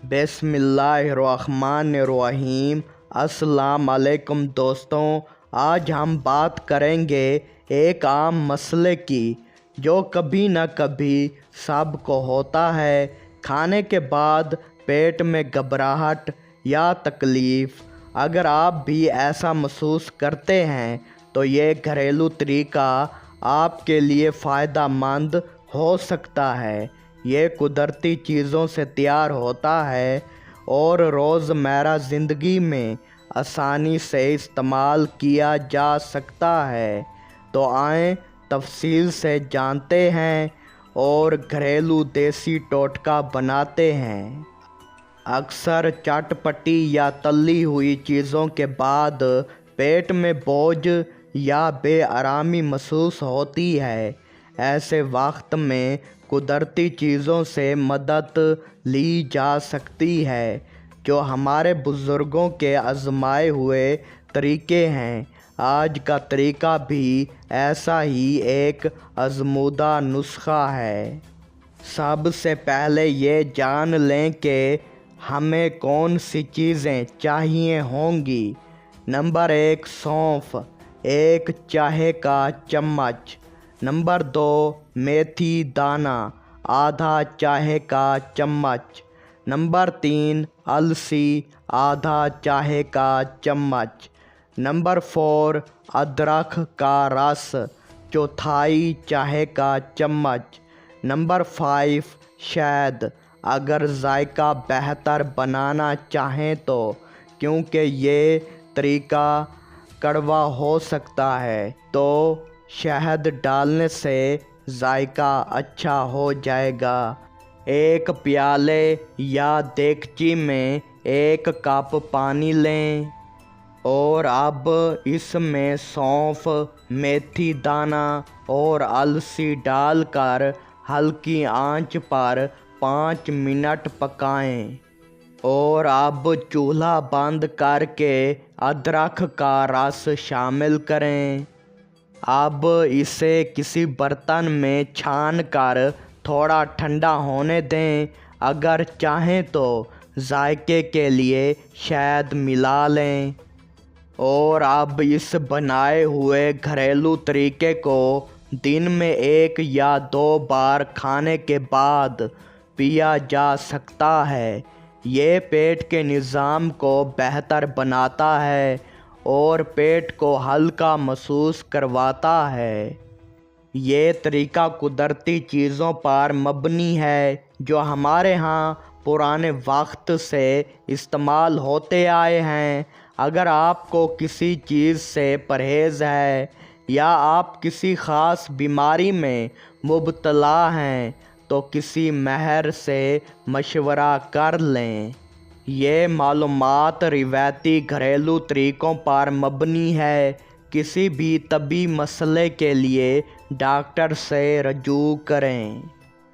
बिस्मिल्लाहिर्रहमानिर्रहीम। अस्सलाम वालेकुम दोस्तों, आज हम बात करेंगे एक आम मसले की जो कभी न कभी सबको होता है। खाने के बाद पेट में घबराहट या तकलीफ़। अगर आप भी ऐसा महसूस करते हैं तो ये घरेलू तरीका आपके लिए फ़ायदेमंद हो सकता है। ये कुदरती चीज़ों से तैयार होता है और रोज़मर्रा ज़िंदगी में आसानी से इस्तेमाल किया जा सकता है। तो आएँ तफसील से जानते हैं और घरेलू देसी टोटका बनाते हैं। अक्सर चटपटी या तली हुई चीज़ों के बाद पेट में बोझ या बेआरामी महसूस होती है। ऐसे वक्त में कुदरती चीज़ों से मदद ली जा सकती है जो हमारे बुज़ुर्गों के आज़माए हुए तरीके हैं। आज का तरीका भी ऐसा ही एक आज़मूदा नुस्खा है। सबसे पहले ये जान लें कि हमें कौन सी चीज़ें चाहिए होंगी। नंबर 1, सौंफ 1 चाय का चम्मच। नंबर 2, मेथी दाना आधा चाय का चम्मच। नंबर 3, अलसी आधा चाय का चम्मच। नंबर 4, अदरक का रस चौथाई चाय का चम्मच। नंबर 5, शहद अगर जायका बेहतर बनाना चाहें तो, क्योंकि ये तरीका कड़वा हो सकता है तो शहद डालने से जायका अच्छा हो जाएगा। एक प्याले या देगची में 1 कप पानी लें और अब इसमें सौंफ, मेथी दाना और अलसी डालकर हल्की आंच पर 5 मिनट पकाएं। और अब चूल्हा बंद करके अदरक का रस शामिल करें। अब इसे किसी बर्तन में छान कर थोड़ा ठंडा होने दें। अगर चाहें तो जायके के लिए शहद मिला लें। और अब इस बनाए हुए घरेलू तरीके को दिन में 1 या 2 बार खाने के बाद पिया जा सकता है। ये पेट के निज़ाम को बेहतर बनाता है और पेट को हल्का महसूस करवाता है। ये तरीका कुदरती चीज़ों पर मबनी है जो हमारे यहाँ पुराने वक्त से इस्तेमाल होते आए हैं। अगर आपको किसी चीज़ से परहेज़ है या आप किसी ख़ास बीमारी में मुब्तला हैं तो किसी माहिर से मशवरा कर लें। ये मालूमात रिवायती घरेलू तरीक़ों पर मबनी है। किसी भी तबी मसले के लिए डॉक्टर से रजू करें।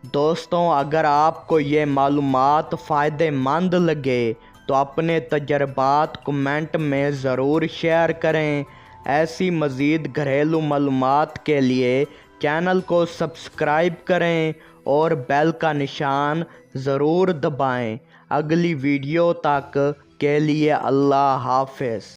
दोस्तों, अगर आपको ये मालूमात फ़ायदेमंद लगे तो अपने तजर्बात कमेंट में ज़रूर शेयर करें। ऐसी मज़ीद घरेलू मालूमात के लिए चैनल को सब्सक्राइब करें और बेल का निशान ज़रूर दबाएं। अगली वीडियो तक के लिए अल्लाह हाफ़िज़।